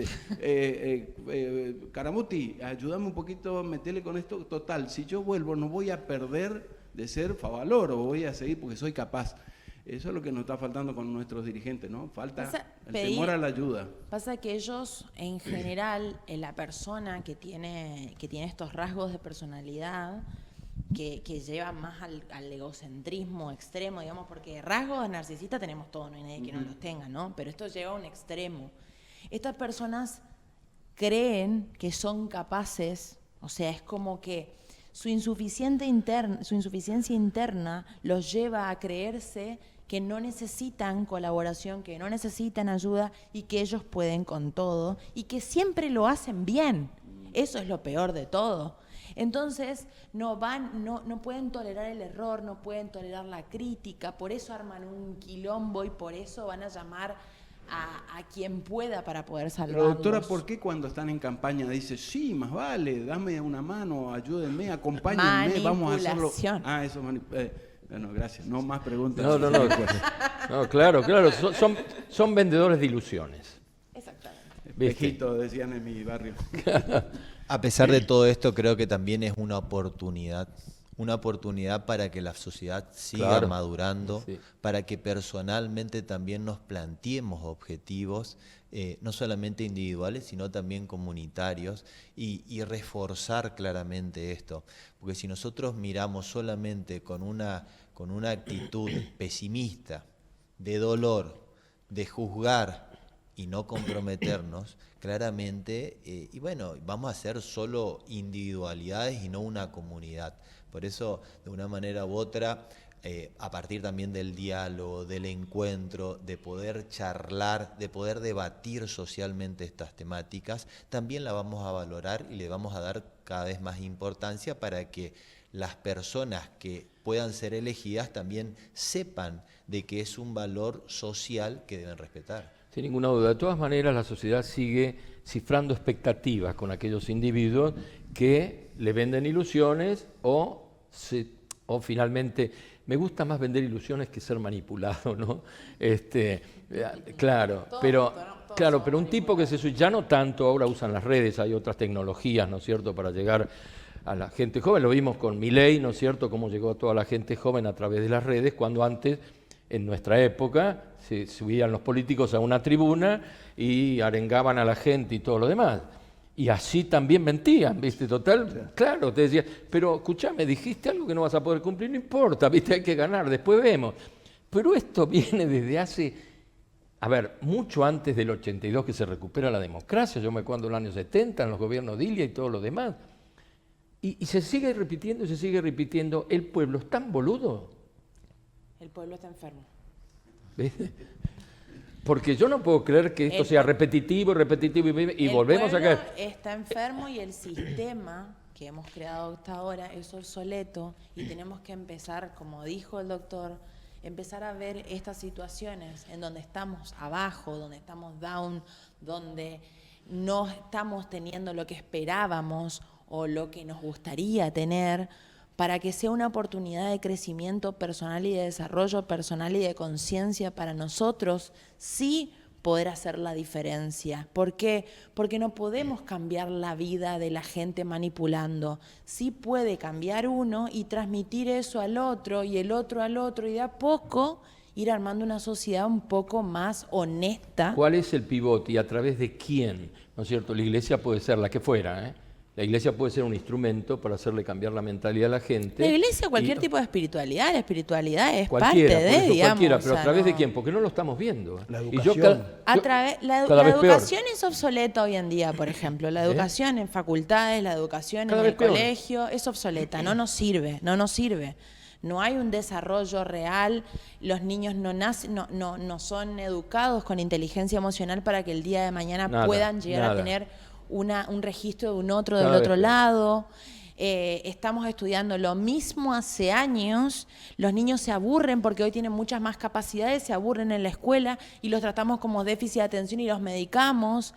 Caramuti, ayúdame un poquito, metele con esto. Total, si yo vuelvo no voy a perder de ser Favaloro, voy a seguir porque soy capaz. Eso es lo que nos está faltando con nuestros dirigentes, ¿no? Falta el temor a la ayuda. Pasa que ellos, en general, la persona que tiene estos rasgos de personalidad, que lleva más al egocentrismo extremo, digamos, porque rasgos narcisistas tenemos todos, no hay nadie que no los tenga, ¿no? Pero esto lleva a un extremo. Estas personas creen que son capaces, o sea, es como que su insuficiencia interna los lleva a creerse que no necesitan colaboración, que no necesitan ayuda y que ellos pueden con todo y que siempre lo hacen bien. Eso es lo peor de todo. Entonces no pueden tolerar el error, no pueden tolerar la crítica, por eso arman un quilombo y por eso van a llamar a quien pueda para poder salvarlos. Pero doctora, ¿por qué cuando están en campaña dice, sí, más vale, dame una mano, ayúdenme, acompáñenme, vamos a hacerlo? Eso es bueno, gracias. No más preguntas. No, claro. Son vendedores de ilusiones. Exactamente. Viejito, decían en mi barrio. A pesar de todo esto, creo que también es una oportunidad para que la sociedad siga madurando, para que personalmente también nos planteemos objetivos, no solamente individuales, sino también comunitarios, y reforzar claramente esto. Porque si nosotros miramos solamente con una actitud pesimista, de dolor, de juzgar y no comprometernos, claramente, y bueno, vamos a ser solo individualidades y no una comunidad. Por eso, de una manera u otra, a partir también del diálogo, del encuentro, de poder charlar, de poder debatir socialmente estas temáticas, también la vamos a valorar y le vamos a dar cada vez más importancia para que las personas que puedan ser elegidas también sepan de que es un valor social que deben respetar. Sin ninguna duda. De todas maneras, la sociedad sigue cifrando expectativas con aquellos individuos que le venden ilusiones o finalmente, me gusta más vender ilusiones que ser manipulado, ¿no? Claro, pero un tipo que ya no tanto, ahora usan las redes, hay otras tecnologías, ¿no es cierto?, para llegar a la gente joven. Lo vimos con Milei, ¿no es cierto?, cómo llegó toda la gente joven a través de las redes, cuando antes, en nuestra época, se subían los políticos a una tribuna y arengaban a la gente y todo lo demás. Y así también mentían, ¿viste? Total, claro, te decía, pero escuchame, dijiste algo que no vas a poder cumplir, no importa, ¿viste? Hay que ganar, después vemos. Pero esto viene desde hace, mucho antes del 82 que se recupera la democracia, yo me acuerdo en los años 70, en los gobiernos de Ilia y todo lo demás. Y se sigue repitiendo y se sigue repitiendo, el pueblo es tan boludo. El pueblo está enfermo. ¿Viste? Porque yo no puedo creer que esto sea repetitivo y volvemos acá. El pueblo está enfermo y el sistema que hemos creado hasta ahora es obsoleto y tenemos que empezar, como dijo el doctor, empezar a ver estas situaciones en donde estamos abajo, donde estamos down, donde no estamos teniendo lo que esperábamos o lo que nos gustaría tener, para que sea una oportunidad de crecimiento personal y de desarrollo personal y de conciencia para nosotros, sí poder hacer la diferencia. ¿Por qué? Porque no podemos cambiar la vida de la gente manipulando. Sí puede cambiar uno y transmitir eso al otro y el otro al otro, y de a poco ir armando una sociedad un poco más honesta. ¿Cuál es el pivote y a través de quién? ¿No es cierto? La iglesia puede ser la que fuera, ¿eh? La iglesia puede ser un instrumento para hacerle cambiar la mentalidad a la gente. La iglesia, cualquier tipo de espiritualidad, la espiritualidad es cualquiera, parte de, digamos. Cualquiera, pero o sea, ¿a través no. de quién? Porque no lo estamos viendo. La Y educación. La cada vez educación es obsoleta hoy en día, por ejemplo. La educación en facultades, la educación Cada en vez el peor. colegio es obsoleta, no nos sirve. No hay un desarrollo real, los niños no son educados con inteligencia emocional para que el día de mañana puedan llegar a tener un registro de un otro del otro lado. Estamos estudiando lo mismo hace años, los niños se aburren porque hoy tienen muchas más capacidades, se aburren en la escuela y los tratamos como déficit de atención y los medicamos.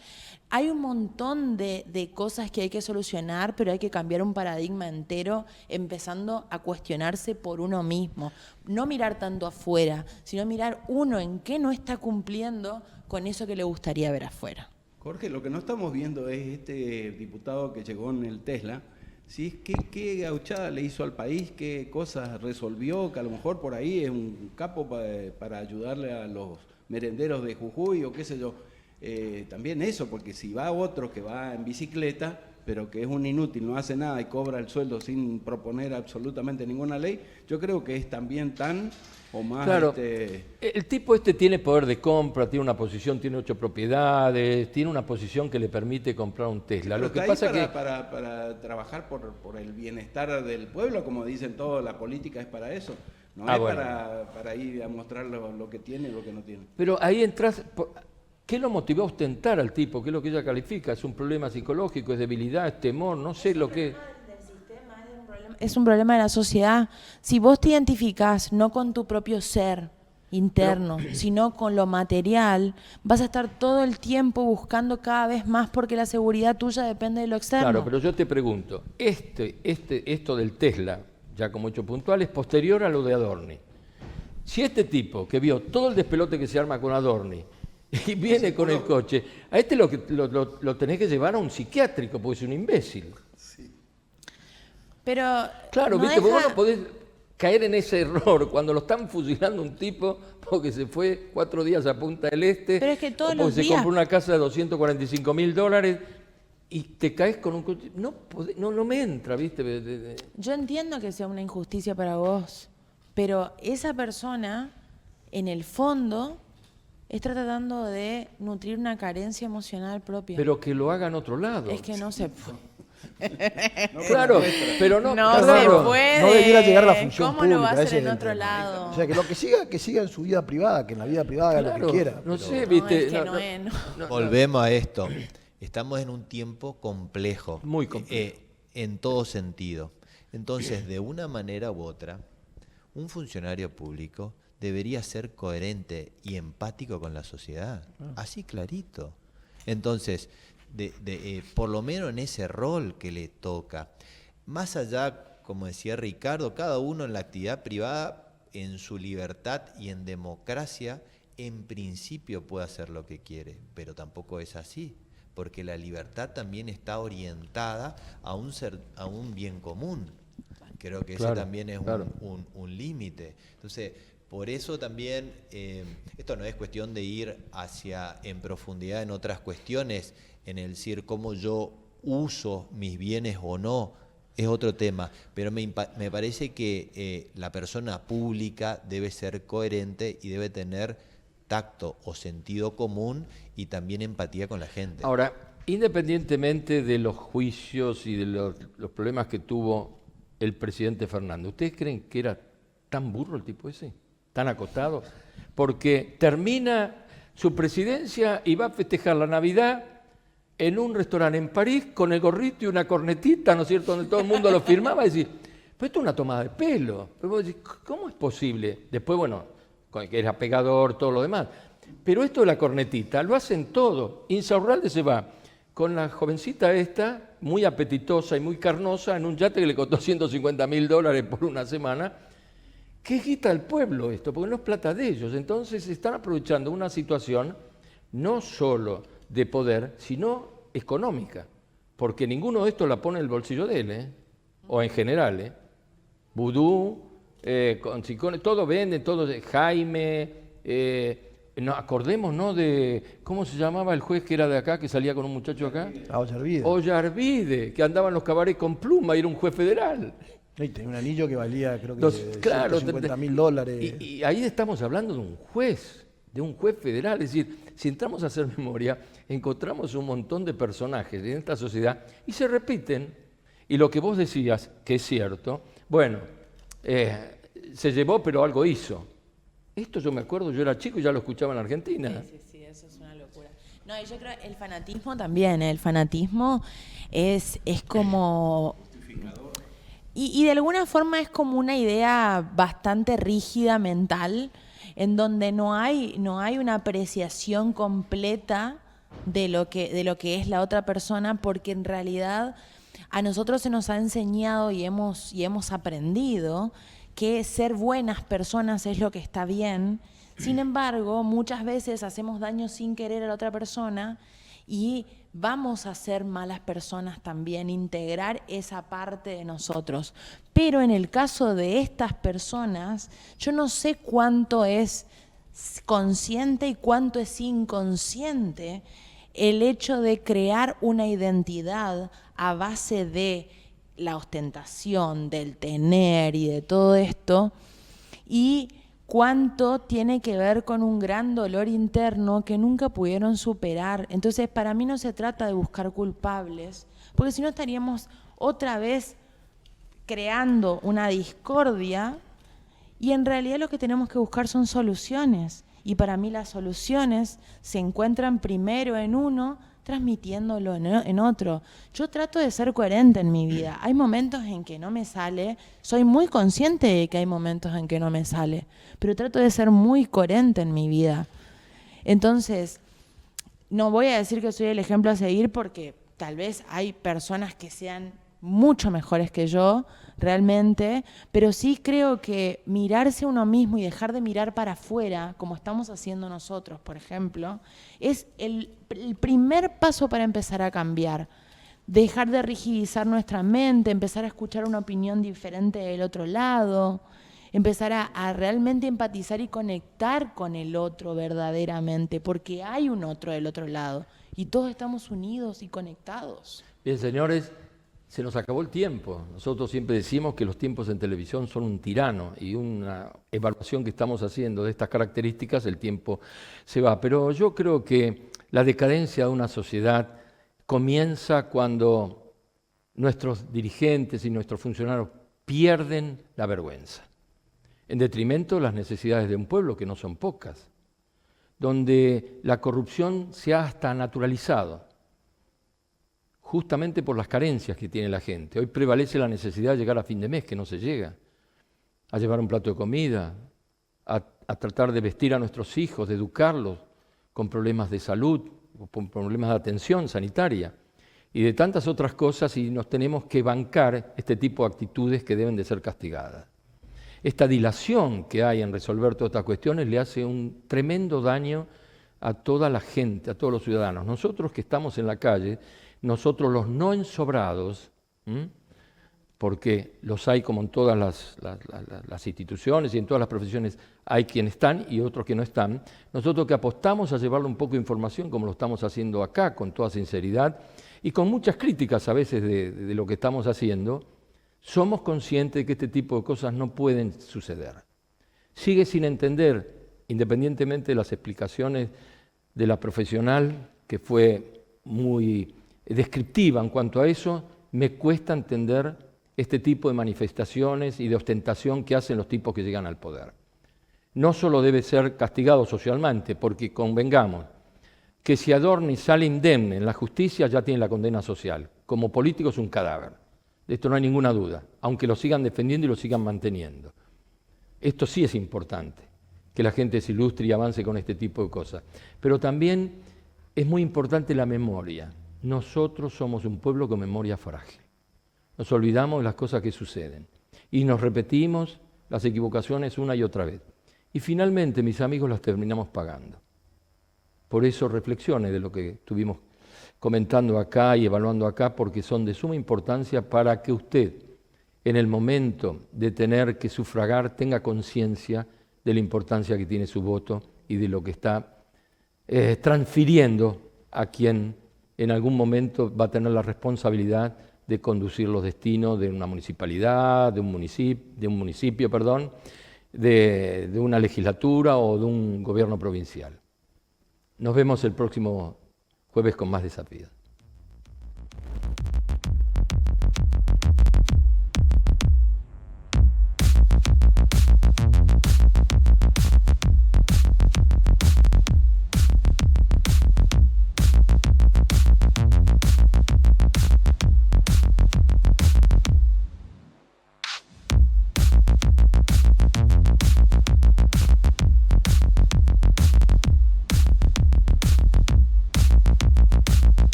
Hay un montón de cosas que hay que solucionar, pero hay que cambiar un paradigma entero, empezando a cuestionarse por uno mismo. No mirar tanto afuera, sino mirar uno en qué no está cumpliendo con eso que le gustaría ver afuera. Jorge, lo que no estamos viendo es este diputado que llegó en el Tesla, si es qué gauchada le hizo al país, qué cosas resolvió, que a lo mejor por ahí es un capo para ayudarle a los merenderos de Jujuy o qué sé yo. También eso, porque si va otro que va en bicicleta, pero que es un inútil, no hace nada y cobra el sueldo sin proponer absolutamente ninguna ley, yo creo que es también tan o más... Claro, el tipo tiene poder de compra, tiene una posición, tiene 8 propiedades, tiene una posición que le permite comprar un Tesla. Pero Lo que está pasa ahí que... para trabajar por el bienestar del pueblo, como dicen todos, la política es para eso. No es bueno. para ir a mostrar lo que tiene y lo que no tiene. Pero ahí entras... ¿Qué lo motivó a ostentar al tipo? ¿Qué es lo que ella califica? ¿Es un problema psicológico? ¿Es debilidad? ¿Es temor? No sé lo que... Es un problema de la sociedad. Si vos te identificás no con tu propio ser interno, sino con lo material, vas a estar todo el tiempo buscando cada vez más porque la seguridad tuya depende de lo externo. Claro, pero yo te pregunto, esto del Tesla, ya como hecho puntual, es posterior a lo de Adorni. Si este tipo que vio todo el despelote que se arma con Adorni y viene con el coche, a este lo tenés que llevar a un psiquiátrico porque es un imbécil. Pero claro, no viste, deja... vos no podés caer en ese error cuando lo están fusilando un tipo porque se fue 4 días a Punta del Este, Pero es que todos o porque los se días... compró una casa de $245.000 y te caes con un coche. No me entra, ¿viste? Yo entiendo que sea una injusticia para vos, pero esa persona, en el fondo, está tratando de nutrir una carencia emocional propia. Pero que lo haga en otro lado. Es que no se puede. Claro, pero no se puede. No debiera llegar a la función ¿Cómo lo va a pública, hacer ese en es el otro tema. lado? O sea, que siga en su vida privada, que en la vida privada haga lo Claro, que quiera. no pero- sé, No, ¿viste? es que no es, no. Volvemos a esto. Estamos en un tiempo complejo. Muy complejo. En todo sentido. Entonces, de una manera u otra, un funcionario público debería ser coherente y empático con la sociedad. Así clarito. Entonces, por lo menos en ese rol que le toca. Más allá, como decía Ricardo, cada uno en la actividad privada, en su libertad y en democracia, en principio puede hacer lo que quiere, pero tampoco es así, porque la libertad también está orientada a un bien común. Creo que ese también es un límite. Entonces, por eso también, esto no es cuestión de ir en profundidad en otras cuestiones, en el decir cómo yo uso mis bienes o no, es otro tema, pero me parece que la persona pública debe ser coherente y debe tener tacto o sentido común y también empatía con la gente. Ahora, independientemente de los juicios y de los problemas que tuvo el presidente Fernández, ¿ustedes creen que era tan burro el tipo ese? ¿Tan acotado? Porque termina su presidencia y va a festejar la Navidad en un restaurante en París con el gorrito y una cornetita, ¿no es cierto?, donde todo el mundo lo firmaba y decís, pero esto es una tomada de pelo. Pero vos decís, ¿cómo es posible? Después, bueno, que era pegador, todo lo demás. Pero esto de la cornetita lo hacen todo. Insaurralde se va con la jovencita esta, muy apetitosa y muy carnosa, en un yate que le costó $150.000 por una semana. ¿Qué quita el pueblo esto? Porque no es plata de ellos. Entonces están aprovechando una situación no solo de poder, sino económica. Porque ninguno de estos la pone en el bolsillo de él, o en general. Vudú, con Ciccone, todo venden, todo Jaime, no, acordémonos de, ¿cómo se llamaba el juez que era de acá, que salía con un muchacho acá? Ollarvide. Ollarvide, que andaba en los cabarets con pluma y era un juez federal. Y tenía un anillo que valía, creo que, claro, $150.000. Y ahí estamos hablando de un juez federal. Es decir, si entramos a hacer memoria, encontramos un montón de personajes en esta sociedad y se repiten. Y lo que vos decías, que es cierto, bueno, se llevó, pero algo hizo. Esto yo me acuerdo, yo era chico y ya lo escuchaba en Argentina. Sí, eso es una locura. No, y yo creo el fanatismo también, el fanatismo es como... Y de alguna forma es como una idea bastante rígida mental, en donde no hay una apreciación completa de lo que es la otra persona, porque en realidad a nosotros se nos ha enseñado y hemos aprendido que ser buenas personas es lo que está bien. Sin embargo, muchas veces hacemos daño sin querer a la otra persona y vamos a ser malas personas también, integrar esa parte de nosotros. Pero en el caso de estas personas, yo no sé cuánto es consciente y cuánto es inconsciente el hecho de crear una identidad a base de la ostentación, del tener y de todo esto, y cuánto tiene que ver con un gran dolor interno que nunca pudieron superar. Entonces, para mí no se trata de buscar culpables, porque si no estaríamos otra vez creando una discordia, y en realidad lo que tenemos que buscar son soluciones. Y para mí las soluciones se encuentran primero en uno, transmitiéndolo en otro. Yo trato de ser coherente en mi vida. Hay momentos en que no me sale, soy muy consciente de que hay momentos en que no me sale, pero trato de ser muy coherente en mi vida. Entonces, no voy a decir que soy el ejemplo a seguir, porque tal vez hay personas que sean mucho mejores que yo, realmente, pero sí creo que mirarse a uno mismo y dejar de mirar para afuera, como estamos haciendo nosotros, por ejemplo, es el primer paso para empezar a cambiar. Dejar de rigidizar nuestra mente, empezar a escuchar una opinión diferente del otro lado, empezar a realmente empatizar y conectar con el otro verdaderamente, porque hay un otro del otro lado y todos estamos unidos y conectados. Bien, señores, se nos acabó el tiempo. Nosotros siempre decimos que los tiempos en televisión son un tirano, y una evaluación que estamos haciendo de estas características, el tiempo se va. Pero yo creo que la decadencia de una sociedad comienza cuando nuestros dirigentes y nuestros funcionarios pierden la vergüenza, en detrimento de las necesidades de un pueblo, que no son pocas, donde la corrupción se ha hasta naturalizado, justamente por las carencias que tiene la gente. Hoy prevalece la necesidad de llegar a fin de mes, que no se llega, a llevar un plato de comida, a tratar de vestir a nuestros hijos, de educarlos con problemas de salud, con problemas de atención sanitaria y de tantas otras cosas, y nos tenemos que bancar este tipo de actitudes que deben de ser castigadas. Esta dilación que hay en resolver todas estas cuestiones le hace un tremendo daño a toda la gente, a todos los ciudadanos. Nosotros que estamos en la calle, nosotros los no ensobrados, porque los hay como en todas las instituciones y en todas las profesiones, hay quienes están y otros que no están. Nosotros que apostamos a llevarle un poco de información, como lo estamos haciendo acá, con toda sinceridad, y con muchas críticas a veces de lo que estamos haciendo, somos conscientes de que este tipo de cosas no pueden suceder. Sigue sin entender, independientemente de las explicaciones de la profesional, que fue muy descriptiva en cuanto a eso, me cuesta entender este tipo de manifestaciones y de ostentación que hacen los tipos que llegan al poder. No solo debe ser castigado socialmente, porque convengamos que si Adorni sale indemne en la justicia ya tiene la condena social. Como político es un cadáver, de esto no hay ninguna duda, aunque lo sigan defendiendo y lo sigan manteniendo. Esto sí es importante, que la gente se ilustre y avance con este tipo de cosas. Pero también es muy importante la memoria. nosotros somos un pueblo con memoria frágil. Nos olvidamos de las cosas que suceden y nos repetimos las equivocaciones una y otra vez. Y finalmente, mis amigos, las terminamos pagando. Por eso reflexiones de lo que estuvimos comentando acá y evaluando acá, porque son de suma importancia para que usted, en el momento de tener que sufragar, tenga conciencia de la importancia que tiene su voto y de lo que está transfiriendo a quien en algún momento va a tener la responsabilidad de conducir los destinos de una municipalidad, de un municipio, de una legislatura o de un gobierno provincial. Nos vemos el próximo jueves con más desafíos.